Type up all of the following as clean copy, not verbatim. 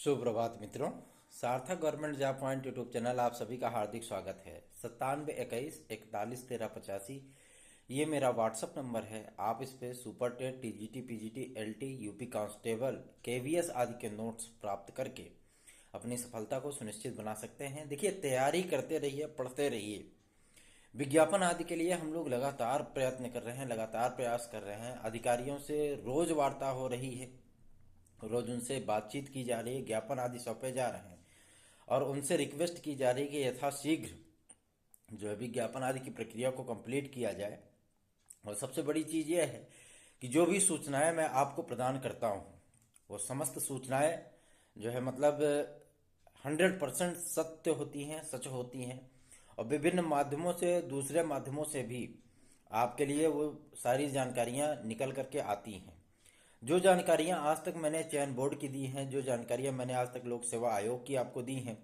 सुप्रभात मित्रों। सार्थक government job point YouTube channel आप सभी का हार्दिक स्वागत है। 9721411385 ये मेरा व्हाट्सअप नंबर है। आप इस पे super TET, TGT, PGT, LT, UP constable, KVS आदि के नोट्स प्राप्त करके अपनी सफलता को सुनिश्चित बना सकते हैं। देखिए, तैयारी करते रहिए, पढ़ते रहिए। विज्ञापन आदि के लिए हम लोग लगातार प्रयत्न कर रहे हैं, लगातार प्रयास कर रहे हैं। अधिकारियों से रोज वार्ता हो रही है, रोज उनसे बातचीत की जा रही है, ज्ञापन आदि सौंपे जा रहे हैं और उनसे रिक्वेस्ट की जा रही है कि यथाशीघ्र जो है विज्ञापन आदि की प्रक्रिया को कंप्लीट किया जाए। और सबसे बड़ी चीज़ यह है कि जो भी सूचनाएं मैं आपको प्रदान करता हूँ वो समस्त सूचनाएं जो है मतलब 100% सत्य होती हैं, सच होती हैं। और विभिन्न माध्यमों से, दूसरे माध्यमों से भी आपके लिए वो सारी जानकारियां निकल करके आती हैं। जो जानकारियां आज तक मैंने चयन बोर्ड की दी हैं, जो जानकारियां मैंने आज तक लोक सेवा आयोग की आपको दी हैं,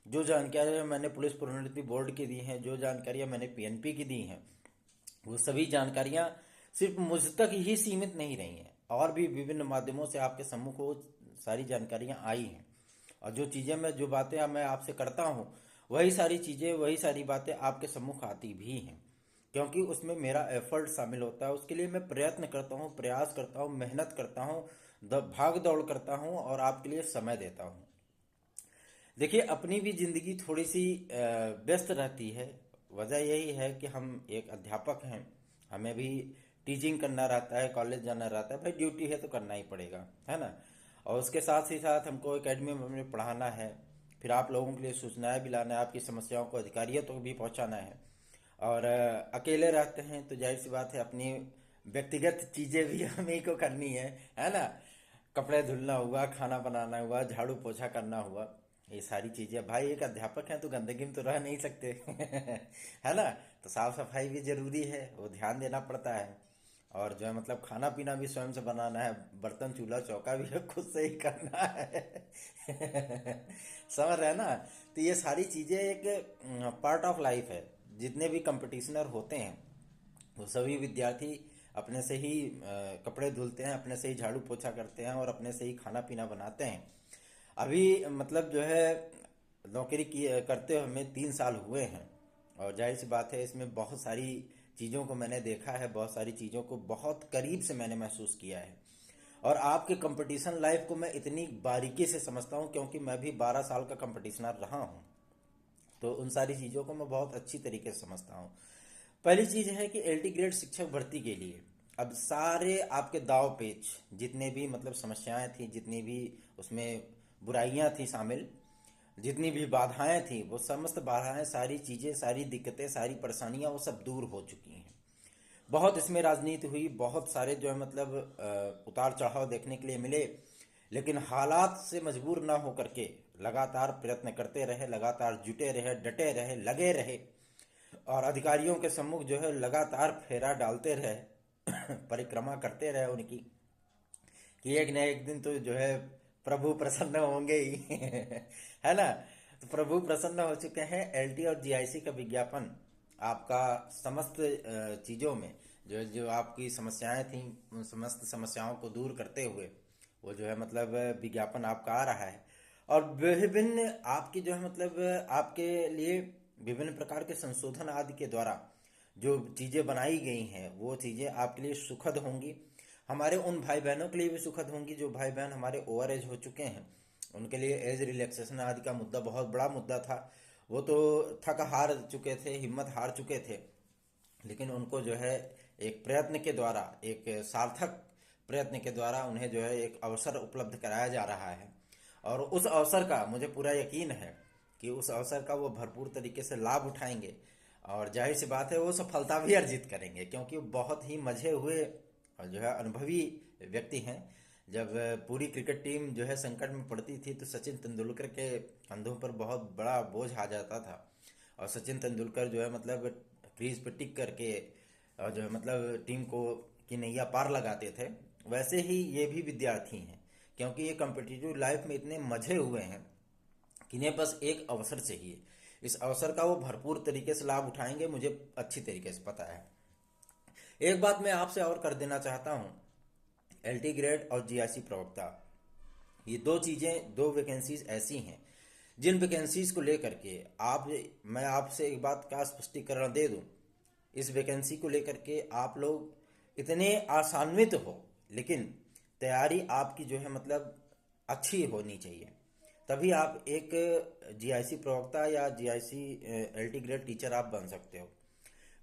जो जानकारियां मैंने पुलिस प्रोन्नति बोर्ड की दी हैं, जो जानकारियां मैंने पीएनपी की दी हैं, वो सभी जानकारियां सिर्फ मुझ तक ही सीमित नहीं रही हैं। और भी विभिन्न माध्यमों से आपके सम्मुख वो सारी जानकारियां आई हैं। और जो चीज़ें जो बातें मैं आपसे करता हूँ, वही सारी चीज़ें, वही सारी बातें आपके सम्मुख आती भी हैं, क्योंकि उसमें मेरा एफर्ट शामिल होता है। उसके लिए मैं प्रयत्न करता हूँ, प्रयास करता हूँ, मेहनत करता हूँ, भाग दौड़ करता हूँ और आपके लिए समय देता हूँ। देखिए, अपनी भी जिंदगी थोड़ी सी व्यस्त रहती है। वजह यही है कि हम एक अध्यापक हैं, हमें भी टीचिंग करना रहता है, कॉलेज जाना रहता है। भाई ड्यूटी है तो करना ही पड़ेगा, है ना। और उसके साथ ही साथ हमको एकेडमी में पढ़ाना है, फिर आप लोगों के लिए सूचनाएं भी लाना है, आपकी समस्याओं को अधिकारियों तक भी पहुंचाना है। और अकेले रहते हैं तो जाहिर सी बात है अपनी व्यक्तिगत चीजें भी हमें को करनी है ना। कपड़े धुलना हुआ, खाना बनाना हुआ, झाड़ू पोछा करना हुआ, ये सारी चीजें। भाई एक अध्यापक हैं तो गंदगी में तो रह नहीं सकते है ना। तो साफ सफाई भी जरूरी है, वो ध्यान देना पड़ता है। और जो है मतलब खाना पीना भी स्वयं से बनाना है, बर्तन चूल्हा चौका भी खुद से ही करना है समझ रहे हैं ना। तो ये सारी चीजें एक पार्ट ऑफ लाइफ है। जितने भी कंपटीशनर होते हैं वो सभी विद्यार्थी अपने से ही कपड़े धुलते हैं, अपने से ही झाड़ू पोछा करते हैं और अपने से ही खाना पीना बनाते हैं। अभी मतलब जो है नौकरी की करते हुए हमें 3 साल हुए हैं। और जाहिर सी बात है इसमें बहुत सारी चीज़ों को मैंने देखा है, बहुत सारी चीज़ों को बहुत करीब से मैंने महसूस किया है। और आपके कंपटीशन लाइफ को मैं इतनी बारीकी से समझता हूँ क्योंकि मैं भी 12 साल का कंपटीशनर रहा हूँ। तो उन सारी चीज़ों को मैं बहुत अच्छी तरीके से समझता हूँ। पहली चीज़ है कि एलटी ग्रेड शिक्षक भर्ती के लिए अब सारे आपके दाव पेच, जितने भी मतलब समस्याएं थी, जितनी भी उसमें बुराइयां थी शामिल, जितनी भी बाधाएं थी, वो समस्त बाधाएं, सारी चीज़ें, सारी दिक्कतें, सारी परेशानियां वो सब दूर हो चुकी हैं। बहुत इसमें राजनीति हुई, बहुत सारे जो है मतलब उतार चढ़ाव देखने के लिए मिले, लेकिन हालात से मजबूर ना हो करके लगातार प्रयत्न करते रहे, लगातार जुटे रहे, डटे रहे, लगे रहे और अधिकारियों के सम्मुख जो है लगातार फेरा डालते रहे परिक्रमा करते रहे उनकी, कि एक न एक दिन तो जो है प्रभु प्रसन्न होंगे ही है ना। तो प्रभु प्रसन्न हो चुके हैं। एलटी और जीआईसी का विज्ञापन आपका समस्त चीज़ों में जो जो आपकी समस्याएं थी, उन समस्त समस्याओं को दूर करते हुए वो जो है मतलब विज्ञापन आपका आ रहा है। और विभिन्न आपकी जो है मतलब आपके लिए विभिन्न प्रकार के संशोधन आदि के द्वारा जो चीज़ें बनाई गई हैं वो चीज़ें आपके लिए सुखद होंगी। हमारे उन भाई बहनों के लिए भी सुखद होंगी जो भाई बहन हमारे ओवर एज हो चुके हैं। उनके लिए एज रिलैक्सेशन आदि का मुद्दा बहुत बड़ा मुद्दा था। वो तो थक हार चुके थे, हिम्मत हार चुके थे, लेकिन उनको जो है एक प्रयत्न के द्वारा, एक सार्थक प्रयत्न के द्वारा उन्हें जो है एक अवसर उपलब्ध कराया जा रहा है। और उस अवसर का मुझे पूरा यकीन है कि उस अवसर का वो भरपूर तरीके से लाभ उठाएंगे और जाहिर सी बात है वो सफलता भी अर्जित करेंगे, क्योंकि वो बहुत ही मजे हुए और जो है अनुभवी व्यक्ति हैं। जब पूरी क्रिकेट टीम जो है संकट में पड़ती थी तो सचिन तेंदुलकर के कंधों पर बहुत बड़ा बोझ आ जाता था और सचिन तेंदुलकर जो है मतलब क्रीज पे टिक करके और जो है मतलब टीम को की नैया पार लगाते थे। वैसे ही ये भी विद्यार्थी हैं, क्योंकि ये कॉम्पिटिटिव लाइफ में इतने मजे हुए हैं कि इन्हें बस एक अवसर चाहिए। इस अवसर का वो भरपूर तरीके से लाभ उठाएंगे, मुझे अच्छी तरीके से पता है। एक बात मैं आपसे और कर देना चाहता हूँ। एलटी ग्रेड और जीआईसी प्रवक्ता ये दो चीज़ें, दो वैकेंसीज ऐसी हैं जिन वैकेंसीज को लेकर के आप, मैं आपसे एक बात का स्पष्टीकरण दे दूं। इस वैकेंसी को लेकर के आप लोग इतने आसान्वित हो, लेकिन तैयारी आपकी जो है मतलब अच्छी होनी चाहिए। तभी आप एक जीआईसी प्रवक्ता या जीआईसी एलटी ग्रेड टीचर आप बन सकते हो।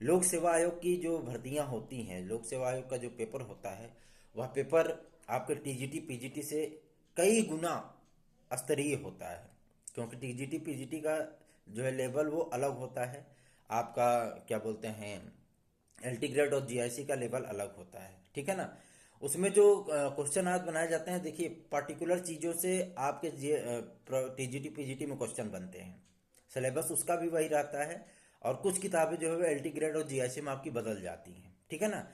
लोक सेवा आयोग की जो भर्तियां होती हैं, लोक सेवा आयोग का जो पेपर होता है, वह पेपर आपके टीजीटी पीजीटी से कई गुना स्तरीय होता है। क्योंकि टीजीटी पीजीटी का जो है लेवल वो अलग होता है, आपका क्या बोलते हैं एलटी ग्रेड और जीआईसी का लेवल अलग होता है, ठीक है ना। उसमें जो क्वेश्चन आज बनाए जाते हैं, देखिए पर्टिकुलर चीज़ों से आपके टीजीटी पीजीटी में क्वेश्चन बनते हैं, सिलेबस उसका भी वही रहता है, और कुछ किताबें जो है एलटी ग्रेड और जीआईसी में आपकी बदल जाती हैं, ठीक है ना।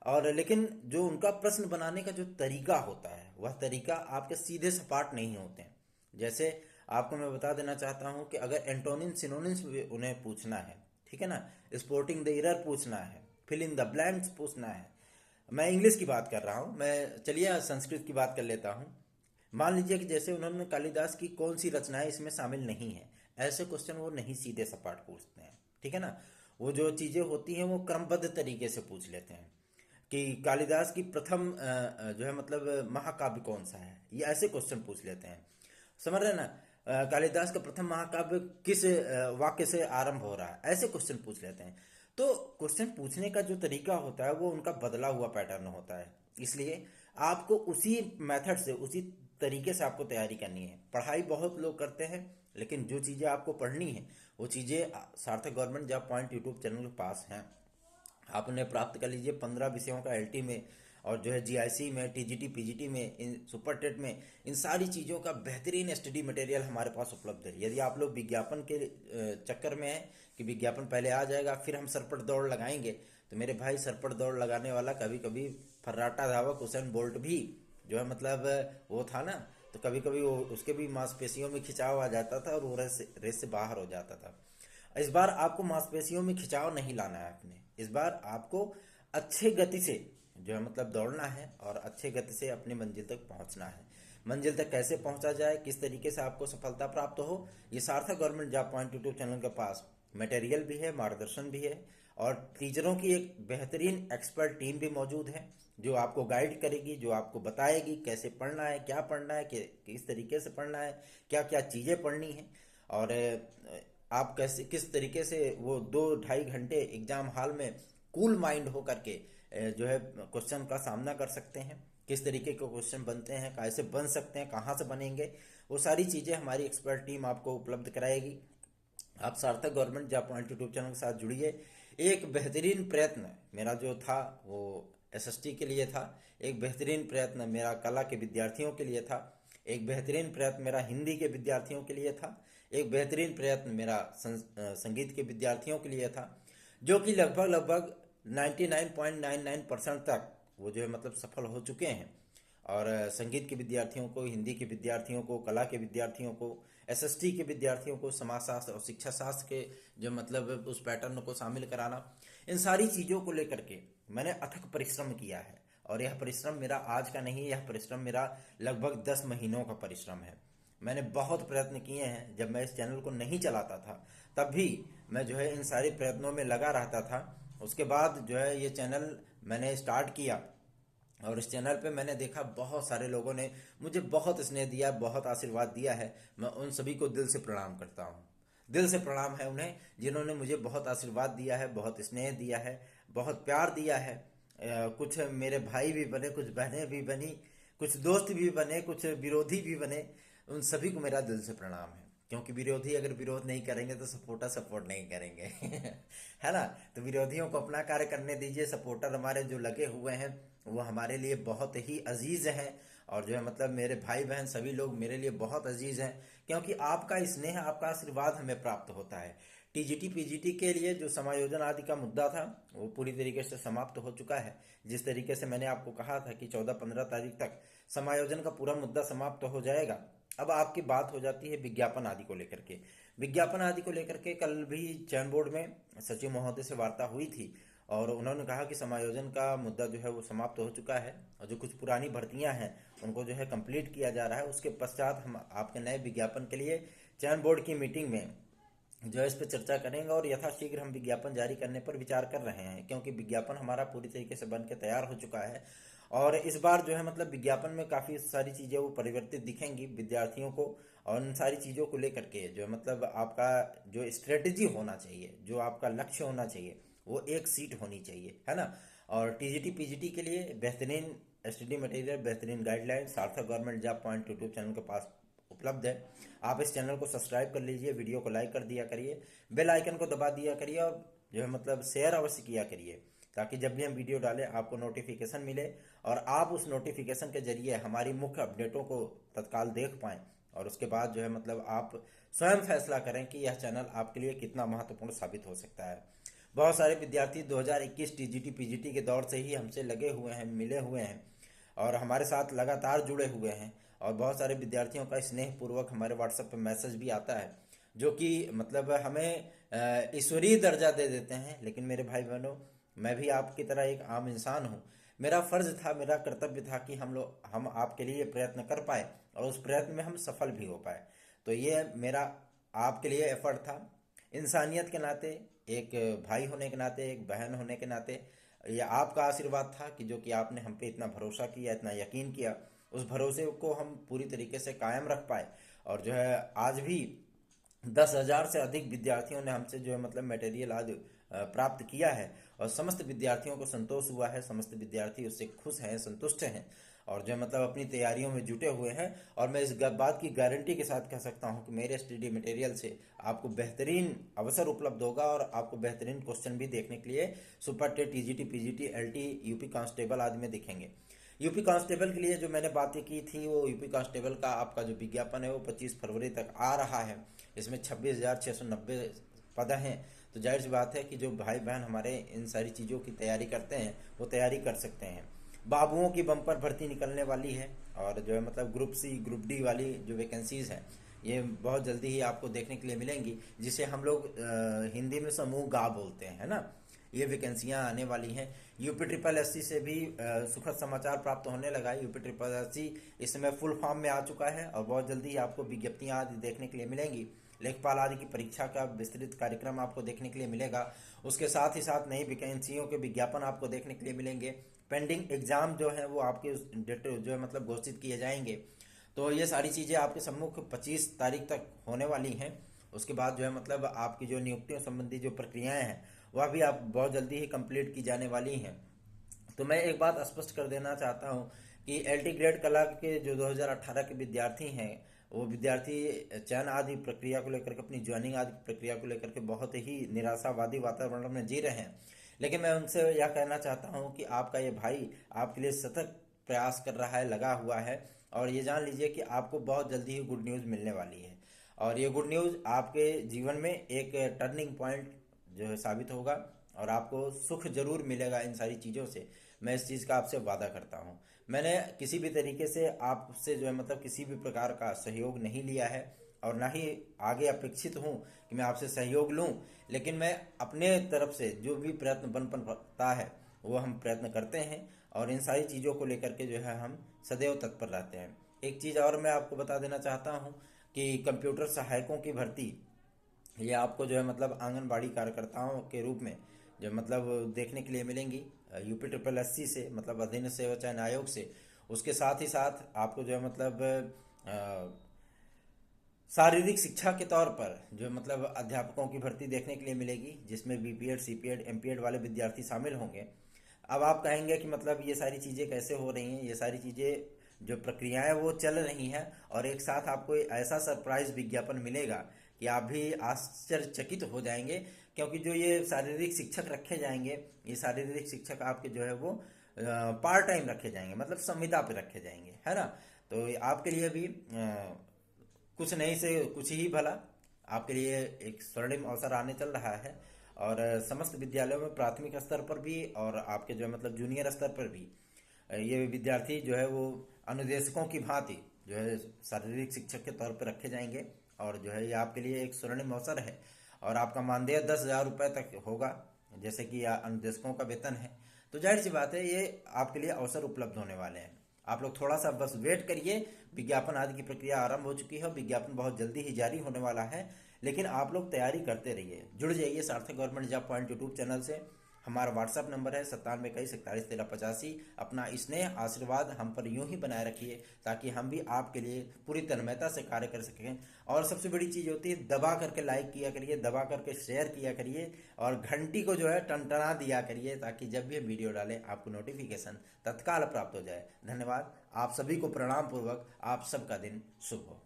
और लेकिन जो उनका प्रश्न बनाने का जो तरीका होता है, वह तरीका आपके सीधे सपाट नहीं होते हैं। जैसे आपको मैं बता देना चाहता हूँ कि अगर एंटोनिम सिनोनिम्स उन्हें पूछना है, ठीक है ना, स्पोर्टिंग द एरर पूछना है, फिल इन द ब्लैंक्स पूछना है। मैं इंग्लिश की बात कर रहा हूँ, मैं चलिए संस्कृत की बात कर लेता हूँ। मान लीजिए कि जैसे उन्होंने कालिदास की कौन सी रचनाएं इसमें शामिल नहीं है, ऐसे क्वेश्चन वो नहीं सीधे सपाट पूछते हैं, ठीक है ना। वो जो चीज़ें होती हैं वो क्रमबद्ध तरीके से पूछ लेते हैं कि कालिदास की प्रथम जो है मतलब महाकाव्य कौन सा है, ये ऐसे क्वेश्चन पूछ लेते हैं, समझ रहे हैं ना। कालिदास का प्रथम महाकाव्य किस वाक्य से आरंभ हो रहा है, ऐसे क्वेश्चन पूछ लेते हैं। तो क्वेश्चन पूछने का जो तरीका होता है वो उनका बदला हुआ पैटर्न होता है, इसलिए आपको उसी मेथड से, उसी तरीके से आपको तैयारी करनी है। पढ़ाई बहुत लोग करते हैं, लेकिन जो चीज़ें आपको पढ़नी है वो चीज़ें सार्थक government job point YouTube channel के पास हैं, आप उन्हें प्राप्त कर लीजिए। 15 विषयों का एलटी में, और जो है जीआईसी में, टीजीटी पीजीटी में, इन सुपर टेट में, इन सारी चीज़ों का बेहतरीन स्टडी मटेरियल हमारे पास उपलब्ध है। यदि आप लोग विज्ञापन के चक्कर में हैं कि विज्ञापन पहले आ जाएगा फिर हम सरपट दौड़ लगाएंगे, तो मेरे भाई सरपट दौड़ लगाने वाला कभी कभी फर्राटा धावक हुसैन बोल्ट भी जो है मतलब वो था ना, तो कभी कभी वो उसके भी मांसपेशियों में खिंचाव आ जाता था और वो रेस से बाहर हो जाता था। इस बार आपको मांसपेशियों में खिंचाव नहीं लाना है अपने, इस बार आपको अच्छे गति से जो है मतलब दौड़ना है और अच्छे गति से अपनी मंजिल तक पहुंचना है। मंजिल तक कैसे पहुंचा जाए, किस तरीके से आपको सफलता प्राप्त हो, ये सार्थक government job point YouTube channel के पास मटेरियल भी है, मार्गदर्शन भी है, और टीचरों की एक बेहतरीन एक्सपर्ट टीम भी मौजूद है जो आपको गाइड करेगी, जो आपको बताएगी कैसे पढ़ना है, क्या पढ़ना है, किस तरीके से पढ़ना है, क्या क्या चीज़ें पढ़नी है, और आप कैसे किस तरीके से वो 2-2.5 घंटे एग्जाम हॉल में कूल माइंड हो करके जो है क्वेश्चन का सामना कर सकते हैं, किस तरीके के क्वेश्चन बनते हैं, कैसे बन सकते हैं, कहाँ से बनेंगे, वो सारी चीज़ें हमारी एक्सपर्ट टीम आपको उपलब्ध कराएगी। आप सार्थक government job point YouTube channel के साथ जुड़िए। एक बेहतरीन प्रयत्न मेरा जो था वो एसएसटी के लिए था, एक बेहतरीन प्रयत्न मेरा कला के विद्यार्थियों के लिए था, एक बेहतरीन प्रयत्न मेरा हिंदी के विद्यार्थियों के लिए था, एक बेहतरीन प्रयत्न मेरा संगीत के विद्यार्थियों के लिए था, जो कि लगभग लगभग 99.99% तक वो जो है मतलब सफल हो चुके हैं। और संगीत के विद्यार्थियों को, हिंदी के विद्यार्थियों को, कला के विद्यार्थियों को, एसएसटी के विद्यार्थियों को, समाजशास्त्र और शिक्षा शास्त्र के जो मतलब उस पैटर्न को शामिल कराना, इन सारी चीज़ों को लेकर के मैंने अथक परिश्रम किया है। और यह परिश्रम मेरा आज का नहीं है, यह परिश्रम मेरा लगभग 10 महीनों का परिश्रम है। मैंने बहुत प्रयत्न किए हैं, जब मैं इस चैनल को नहीं चलाता था तब भी मैं जो है इन सारे प्रयत्नों में लगा रहता था। उसके बाद जो है ये चैनल मैंने स्टार्ट किया, और इस चैनल पे मैंने देखा बहुत सारे लोगों ने मुझे बहुत स्नेह दिया, बहुत आशीर्वाद दिया है। मैं उन सभी को दिल से प्रणाम करता हूँ, दिल से प्रणाम है उन्हें जिन्होंने मुझे बहुत आशीर्वाद दिया है, बहुत स्नेह दिया है, बहुत प्यार दिया है। कुछ मेरे भाई भी बने, कुछ बहनें भी बनी, कुछ दोस्त भी बने, कुछ विरोधी भी बने। उन सभी को मेरा दिल से प्रणाम है, क्योंकि विरोधी अगर विरोध नहीं करेंगे तो सपोर्टर सपोर्ट नहीं करेंगे है ना। तो विरोधियों को अपना कार्य करने दीजिए, सपोर्टर हमारे जो लगे हुए हैं वो हमारे लिए बहुत ही अजीज हैं, और जो है मतलब मेरे भाई बहन सभी लोग मेरे लिए बहुत अजीज हैं, क्योंकि आपका स्नेह, आपका आशीर्वाद हमें प्राप्त होता है। टीजीटी पीजीटी के लिए जो समायोजन आदि का मुद्दा था वो पूरी तरीके से समाप्त हो चुका है। जिस तरीके से मैंने आपको कहा था कि 14-15 तारीख तक समायोजन का पूरा मुद्दा समाप्त हो जाएगा। अब आपकी बात हो जाती है विज्ञापन आदि को लेकर के। विज्ञापन आदि को लेकर के कल भी चयन बोर्ड में सचिव महोदय से वार्ता हुई थी, और उन्होंने कहा कि समायोजन का मुद्दा जो है वो समाप्त हो चुका है, और जो कुछ पुरानी भर्तियां हैं उनको जो है कंप्लीट किया जा रहा है। उसके पश्चात हम आपके नए विज्ञापन के लिए चयन बोर्ड की मीटिंग में जो है इस पर चर्चा करेंगे और यथाशीघ्र हम विज्ञापन जारी करने पर विचार कर रहे हैं, क्योंकि विज्ञापन हमारा पूरी तरीके से बन के तैयार हो चुका है। और इस बार जो है मतलब विज्ञापन में काफ़ी सारी चीज़ें वो परिवर्तित दिखेंगी विद्यार्थियों को। और उन सारी चीज़ों को लेकर के जो मतलब आपका जो स्ट्रेटजी होना चाहिए, जो आपका लक्ष्य होना चाहिए, वो एक सीट होनी चाहिए, है ना। और टीजीटी पीजीटी के लिए बेहतरीन स्टडी मटेरियल, बेहतरीन गाइडलाइन सार्थक government job point YouTube channel के पास उपलब्ध है। आप इस चैनल को सब्सक्राइब कर लीजिए, वीडियो को लाइक कर दिया करिए, बेल आइकन को दबा दिया करिए और जो है मतलब शेयर अवश्य किया करिए, ताकि जब भी हम वीडियो डालें आपको नोटिफिकेशन मिले और आप उस नोटिफिकेशन के जरिए हमारी मुख्य अपडेटों को तत्काल देख पाएँ। और उसके बाद जो है मतलब आप स्वयं फैसला करें कि यह चैनल आपके लिए कितना महत्वपूर्ण साबित हो सकता है। बहुत सारे विद्यार्थी 2021 टीजीटी पीजीटी के दौर से ही हमसे लगे हुए हैं, मिले हुए हैं और हमारे साथ लगातार जुड़े हुए हैं। और बहुत सारे विद्यार्थियों का स्नेहपूर्वक हमारे व्हाट्सएप पर मैसेज भी आता है, जो कि मतलब हमें ईश्वरीय दर्जा दे देते हैं। लेकिन मेरे भाई बहनों, मैं भी आपकी तरह एक आम इंसान हूँ। मेरा फर्ज था, मेरा कर्तव्य था कि हम आपके लिए प्रयत्न कर पाए और उस प्रयत्न में हम सफल भी हो पाए। तो ये मेरा आपके लिए एफर्ट था। इंसानियत के नाते, एक भाई होने के नाते, एक बहन होने के नाते, ये आपका आशीर्वाद था कि जो कि आपने हम पे इतना भरोसा किया, इतना यकीन किया। उस भरोसे को हम पूरी तरीके से कायम रख पाए। और जो है आज भी 10,000 से अधिक विद्यार्थियों ने हमसे जो है मतलब मटेरियल आज प्राप्त किया है और समस्त विद्यार्थियों को संतोष हुआ है, समस्त विद्यार्थी उससे खुश हैं, संतुष्ट हैं और जो है मतलब अपनी तैयारियों में जुटे हुए हैं। और मैं इस बात की गारंटी के साथ कह सकता हूं कि मेरे स्टडी मटेरियल से आपको बेहतरीन अवसर उपलब्ध होगा और आपको बेहतरीन क्वेश्चन भी देखने के लिए super TET, TGT, PGT, LT, UP constable आदि में दिखेंगे। यूपी कांस्टेबल के लिए जो मैंने बातें की थी, वो यूपी कांस्टेबल का आपका जो विज्ञापन है वो 25 फरवरी तक आ रहा है। इसमें 26,690 पद हैं। तो जाहिर सी बात है कि जो भाई बहन हमारे इन सारी चीज़ों की तैयारी करते हैं वो तैयारी कर सकते हैं। बाबुओं की बम्पर भर्ती निकलने वाली है और जो है मतलब ग्रुप सी, ग्रुप डी वाली जो वैकेंसीज़ हैं ये बहुत जल्दी ही आपको देखने के लिए मिलेंगी, जिसे हम लोग हिंदी में समूह गा बोलते हैं, है ना। ये वैकेंसियां आने वाली हैं। यूपी ट्रिपल एससी से भी सुखद समाचार प्राप्त होने लगा है। यूपी ट्रिपल एससी इस समय फुल फॉर्म में आ चुका है और बहुत जल्दी ही आपको विज्ञप्तियां आदि देखने के लिए मिलेंगी। लेखपाल आदि की परीक्षा का विस्तृत कार्यक्रम आपको देखने के लिए मिलेगा। उसके साथ ही साथ नई वैकेंसियों के विज्ञापन आपको देखने के लिए मिलेंगे। पेंडिंग एग्जाम जो है वो आपके डेट जो है मतलब घोषित किए जाएंगे। तो ये सारी चीज़ें आपके सम्मुख 25 तारीख तक होने वाली हैं। उसके बाद जो है मतलब आपकी जो नियुक्तियों संबंधी जो प्रक्रियाएं हैं वह भी आप बहुत जल्दी ही कंप्लीट की जाने वाली हैं। तो मैं एक बात स्पष्ट कर देना चाहता हूं कि एलटी ग्रेड कला के जो 2018 के विद्यार्थी हैं, वो विद्यार्थी चयन आदि प्रक्रिया को लेकर के, अपनी ज्वाइनिंग आदि प्रक्रिया को लेकर के बहुत ही निराशावादी वातावरण में जी रहे हैं। लेकिन मैं उनसे यह कहना चाहता हूं कि आपका ये भाई आपके लिए सतत प्रयास कर रहा है, लगा हुआ है। और ये जान लीजिए कि आपको बहुत जल्दी ही गुड न्यूज़ मिलने वाली है और ये गुड न्यूज़ आपके जीवन में एक टर्निंग पॉइंट जो है साबित होगा और आपको सुख जरूर मिलेगा इन सारी चीज़ों से। मैं इस चीज़ का आपसे वादा करता हूँ। मैंने किसी भी तरीके से आपसे जो है मतलब किसी भी प्रकार का सहयोग नहीं लिया है और ना ही आगे अपेक्षित हूँ कि मैं आपसे सहयोग लूँ। लेकिन मैं अपने तरफ से जो भी प्रयत्न बन पाता है वो हम प्रयत्न करते हैं और इन सारी चीज़ों को लेकर के जो है हम सदैव तत्पर रहते हैं। एक चीज़ और मैं आपको बता देना चाहता हूँ कि कंप्यूटर सहायकों की भर्ती ये आपको जो है मतलब आंगनबाड़ी कार्यकर्ताओं के रूप में जो मतलब देखने के लिए मिलेंगी यूपी ट्रिपल एससी से, मतलब अधीन सेवा चयन आयोग से। उसके साथ ही साथ आपको जो है मतलब शारीरिक शिक्षा के तौर पर जो मतलब अध्यापकों की भर्ती देखने के लिए मिलेगी, जिसमें बीपीएड, सीपीएड, एमपीएड वाले विद्यार्थी शामिल होंगे। अब आप कहेंगे कि मतलब ये सारी चीज़ें कैसे हो रही हैं। ये सारी चीज़ें जो प्रक्रियाएं वो चल रही हैं और एक साथ आपको ऐसा सरप्राइज विज्ञापन मिलेगा कि आप भी आश्चर्यचकित हो जाएंगे, क्योंकि जो ये शारीरिक शिक्षक रखे जाएंगे, ये शारीरिक शिक्षक आपके जो है वो पार्ट टाइम रखे जाएंगे, मतलब संविदा पे रखे जाएंगे, है ना। तो आपके लिए भी कुछ नहीं से कुछ ही भला, आपके लिए एक स्वर्णिम अवसर आने चल रहा है। और समस्त विद्यालयों में प्राथमिक स्तर पर भी और आपके जो है मतलब जूनियर स्तर पर भी ये विद्यार्थी जो है वो अनुदेशकों की भांति जो है शारीरिक शिक्षक के तौर पर रखे जाएंगे। और जो है ये आपके लिए एक स्वर्णिम अवसर है और आपका मानदेय 10,000 रुपये तक होगा, जैसे कि अनुदेशकों का वेतन है। तो जाहिर सी बात है ये आपके लिए अवसर उपलब्ध होने वाले हैं। आप लोग थोड़ा सा बस वेट करिए। विज्ञापन आदि की प्रक्रिया आरंभ हो चुकी है, विज्ञापन बहुत जल्दी ही जारी होने वाला है। लेकिन आप लोग तैयारी करते रहिए, जुड़ जाइए सार्थक government job point YouTube channel से। हमारा व्हाट्सएप नंबर है 9721411385। अपना स्नेह आशीर्वाद हम पर यूं ही बनाए रखिए, ताकि हम भी आपके लिए पूरी तन्मयता से कार्य कर सकें। और सबसे बड़ी चीज़ होती है, दबा करके लाइक किया करिए, दबा करके शेयर किया करिए, और घंटी को जो है टनटना दिया करिए, ताकि जब भी हम वीडियो डालें आपको नोटिफिकेशन तत्काल प्राप्त हो जाए। धन्यवाद। आप सभी को प्रणाम पूर्वक, आप सबका दिन शुभ हो।